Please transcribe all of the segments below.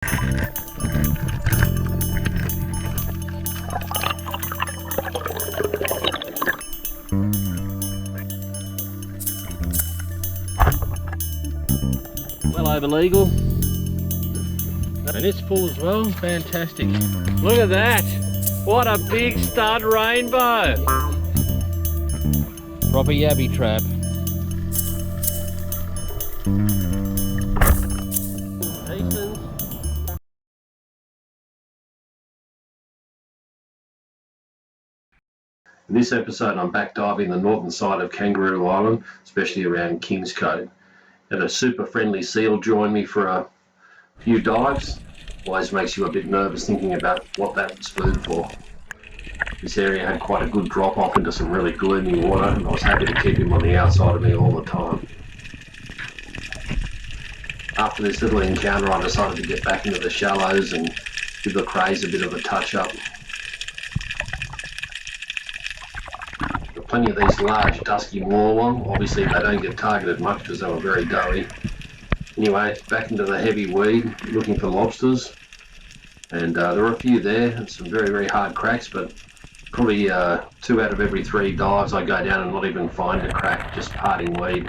Well over legal, and it's full as well. Fantastic. Look at that. What a big stud rainbow. Proper yabby trap. In this episode I'm back diving the northern side of Kangaroo Island, especially around Kingscote. Had a super friendly seal join me for a few dives. Always makes you a bit nervous thinking about what that was food for. This area had quite a good drop off into some really gloomy water, and I was happy to keep him on the outside of me all the time. After this little encounter I decided to get back into the shallows and give the crays a bit of a touch up. Plenty of these large dusky moorwong. Obviously they don't get targeted much because they were very doughy. Anyway, back into the heavy weed looking for lobsters, and there were a few there and some very hard cracks, but probably 2 out of every 3 dives I go down and not even find a crack, just parting weed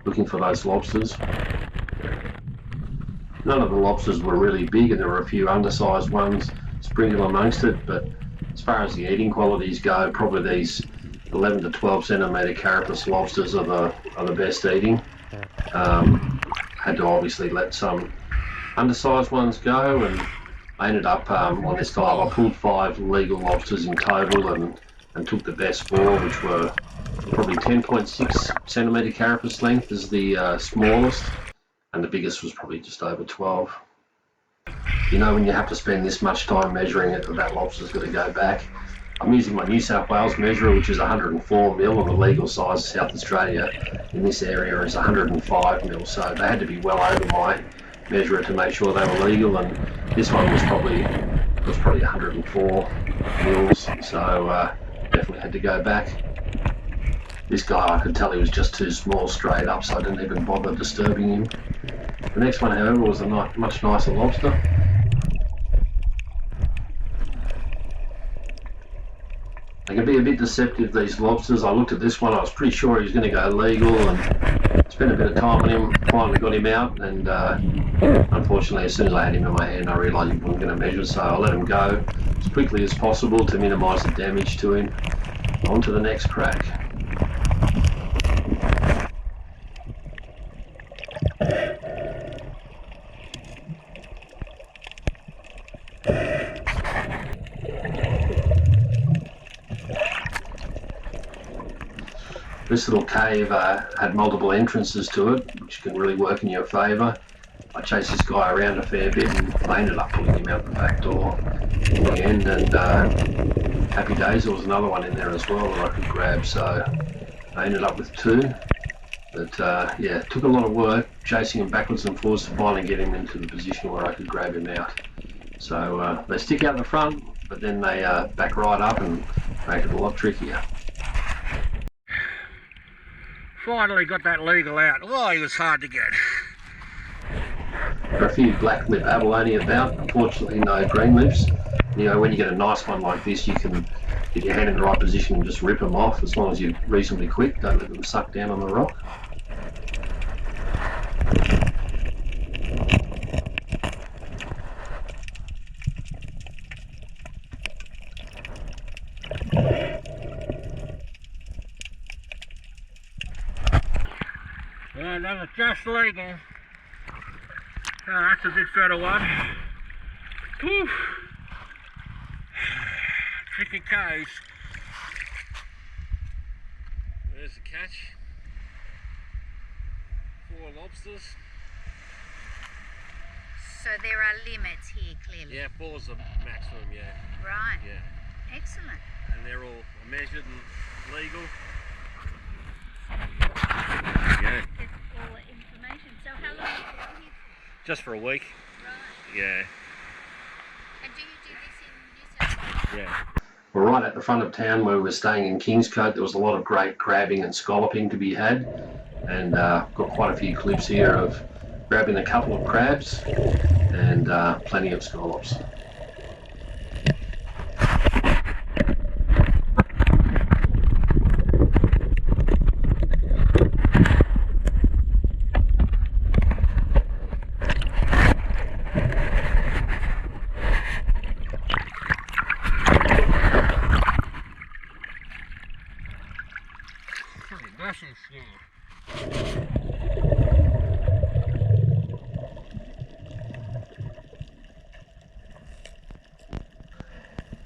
looking for those lobsters. None of the lobsters were really big and there were a few undersized ones sprinkled amongst it, but as far as the eating qualities go, probably these 11 to 12 centimetre carapace lobsters are the best eating. Had to obviously let some undersized ones go, and I ended up on this dive I pulled 5 legal lobsters in total and took the best 4, which were probably 10.6 centimetre carapace length is the smallest, and the biggest was probably just over 12. You know, when you have to spend this much time measuring it, that lobster's got to go back. I'm using my New South Wales measurer, which is 104 mil, and the legal size South Australia in this area is 105 mil, so they had to be well over my measurer to make sure they were legal, and this one was probably 104 mils, so definitely had to go back. This guy, I could tell he was just too small straight up, so I didn't even bother disturbing him. The next one, however, was a much nicer lobster. They can be a bit deceptive, these lobsters. I looked at this one, I was pretty sure he was going to go legal, and spent a bit of time on him, finally got him out, and unfortunately as soon as I had him in my hand I realised he wasn't going to measure, so I let him go as quickly as possible to minimise the damage to him. On to the next crack. This little cave had multiple entrances to it, which can really work in your favour. I chased this guy around a fair bit and I ended up pulling him out the back door in the end, and happy days, there was another one in there as well that I could grab, so I ended up with 2. But yeah, it took a lot of work chasing him backwards and forwards to finally get him into the position where I could grab him out. So they stick out the front, but then they back right up and make it a lot trickier. Finally got that legal out. Oh, he was hard to get. There are a few black lip abalone about, unfortunately no green lips. You know, when you get a nice one like this, you can get your hand in the right position and just rip them off, as long as you're reasonably quick, don't let them suck down on the rock. Yeah, that was just legal. Oh, that's a bit better one. Whew. Tricky case. There's the catch. 4 lobsters. So there are limits here, clearly. Yeah, 4's the maximum, yeah. Right. Yeah. Excellent. And they're all measured and legal. Yeah. Get all the information. So how long are you here for? Just for a week. Right. Yeah. And do you do this in New South Wales? Yeah. We're right at the front of town where we were staying in Kingscote. There was a lot of great crabbing and scalloping to be had, and got quite a few clips here of grabbing a couple of crabs and plenty of scallops.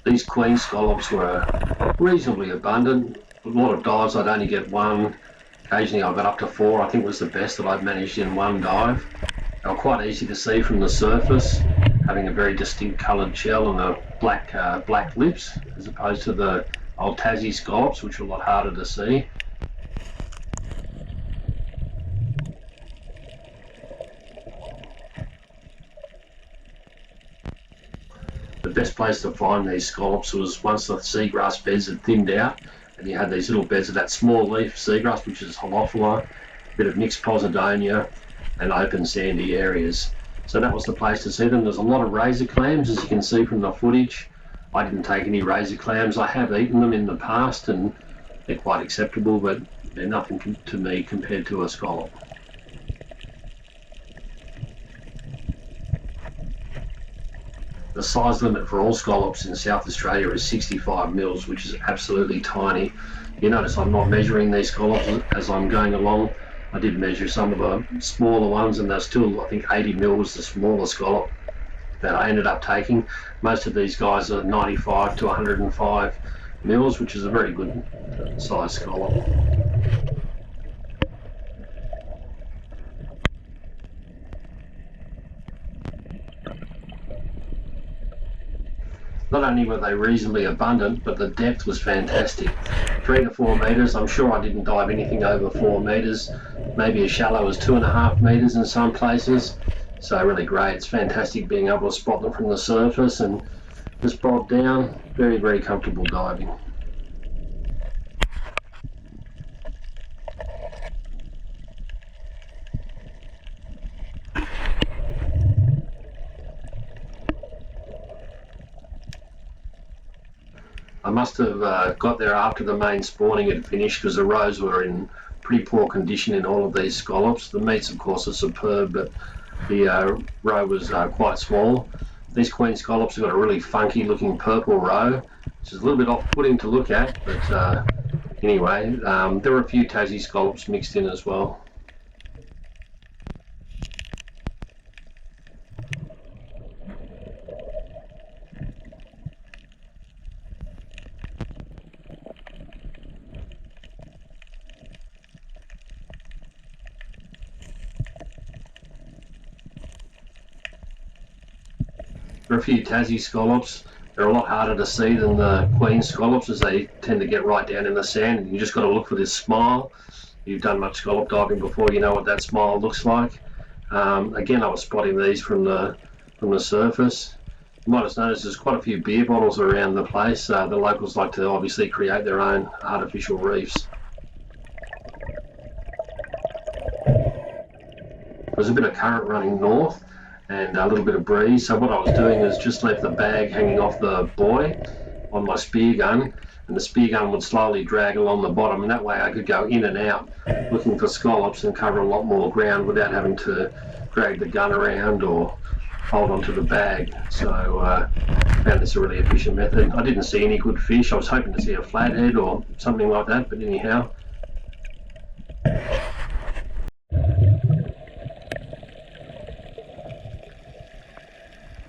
These queen scallops were reasonably abundant. A lot of dives I'd only get one. Occasionally I got up to 4, I think was the best that I'd managed in one dive. They were quite easy to see from the surface, having a very distinct coloured shell and a black lips, as opposed to the old Tassie scallops, which are a lot harder to see. The best place to find these scallops was once the seagrass beds had thinned out and you had these little beds of that small leaf seagrass, which is Holophila, a bit of mixed Posidonia and open sandy areas. So that was the place to see them. There's a lot of razor clams, as you can see from the footage. I didn't take any razor clams. I have eaten them in the past and they're quite acceptable, but they're nothing to me compared to a scallop. The size limit for all scallops in South Australia is 65 mils, which is absolutely tiny. You notice I'm not measuring these scallops as I'm going along. I did measure some of the smaller ones and they're still, I think 80 mils, the smaller scallop that I ended up taking. Most of these guys are 95 to 105 mils, which is a very good size scallop. Not only were they reasonably abundant, but the depth was fantastic. 3 to 4 metres. I'm sure I didn't dive anything over 4 metres, maybe as shallow as 2.5 metres in some places. So really great. It's fantastic being able to spot them from the surface and just bob down. Very, very comfortable diving. I must have got there after the main spawning had finished because the rows were in pretty poor condition in all of these scallops. The meats, of course, are superb, but the row was quite small. These queen scallops have got a really funky looking purple row, which is a little bit off-putting to look at, but anyway, there were a few Tassie scallops mixed in as well. There are a few Tassie scallops. They're a lot harder to see than the queen scallops as they tend to get right down in the sand, and you just got to look for this smile. If you've done much scallop diving before, you know what that smile looks like. Again, I was spotting these from the surface. You might have noticed there's quite a few beer bottles around the place. The locals like to obviously create their own artificial reefs. There's a bit of current running north and a little bit of breeze, so what I was doing is just left the bag hanging off the buoy on my spear gun, and the spear gun would slowly drag along the bottom, and that way I could go in and out looking for scallops and cover a lot more ground without having to drag the gun around or hold onto the bag. So I found this a really efficient method. I didn't see any good fish. I was hoping to see a flathead or something like that, but anyhow.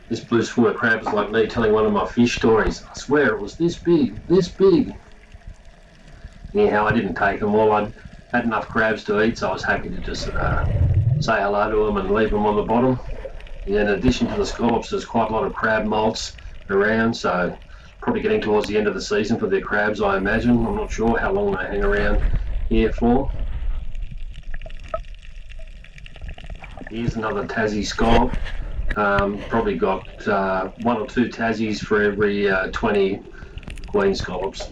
This blue schooner crab is like me telling one of my fish stories. I swear it was this big, this big. Anyhow, I didn't take them all. I'd had enough crabs to eat, so I was happy to just say hello to them and leave them on the bottom. And in addition to the scallops, there's quite a lot of crab molts around, so probably getting towards the end of the season for the crabs, I imagine. I'm not sure how long they hang around here for. Here's another Tassie scallop. Probably got 1 or 2 Tassies for every 20 queen scallops.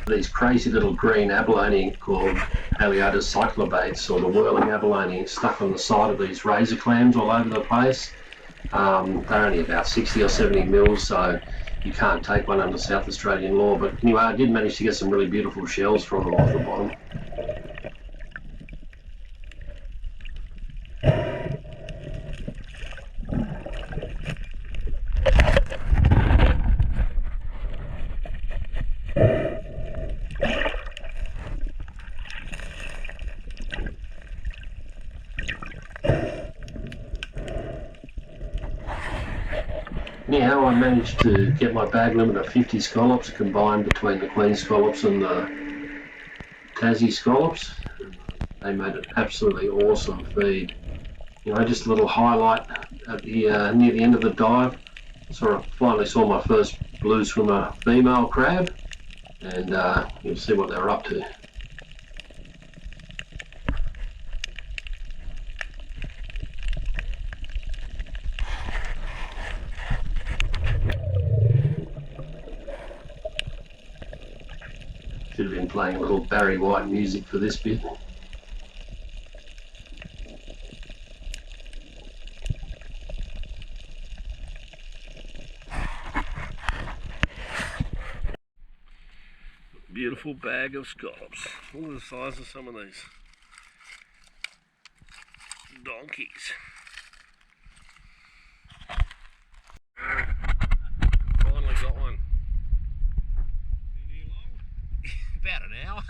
These crazy little green abalone called Haliotis cyclobates, or the whirling abalone, stuck on the side of these razor clams all over the place. They're only about 60 or 70 mils, so you can't take one under South Australian law. But anyway, I did manage to get some really beautiful shells from them off the bottom. Anyhow, I managed to get my bag limit of 50 scallops combined between the Queen scallops and the Tassie scallops. They made an absolutely awesome feed. You know, just a little highlight at the near the end of the dive. Finally saw my first blue swimmer female crab, and you'll see what they're up to. Should have been playing a little Barry White music for this bit. Beautiful bag of scallops. Look at the size of some of these donkeys. Finally got one. About an hour.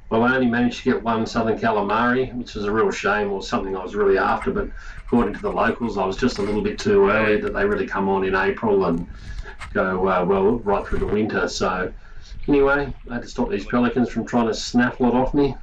Well, I only managed to get one southern calamari, which is a real shame, or something I was really after, but according to the locals I was just a little bit too early, that they really come on in April and go well right through the winter. So anyway, I had to stop these pelicans from trying to snaffle it off me.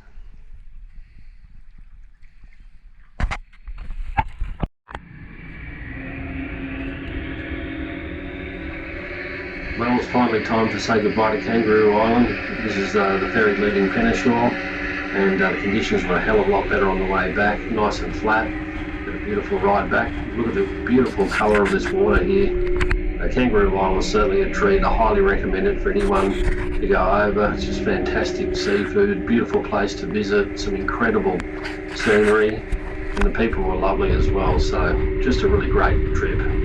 Well, it's finally time to say goodbye to Kangaroo Island. This is the ferry leaving Penashore, and the conditions were a hell of a lot better on the way back. Nice and flat, had a beautiful ride back. Look at the beautiful colour of this water here. Kangaroo Island is certainly a treat. I highly recommend it for anyone to go over. It's just fantastic seafood, beautiful place to visit, some incredible scenery, and the people were lovely as well. So just a really great trip.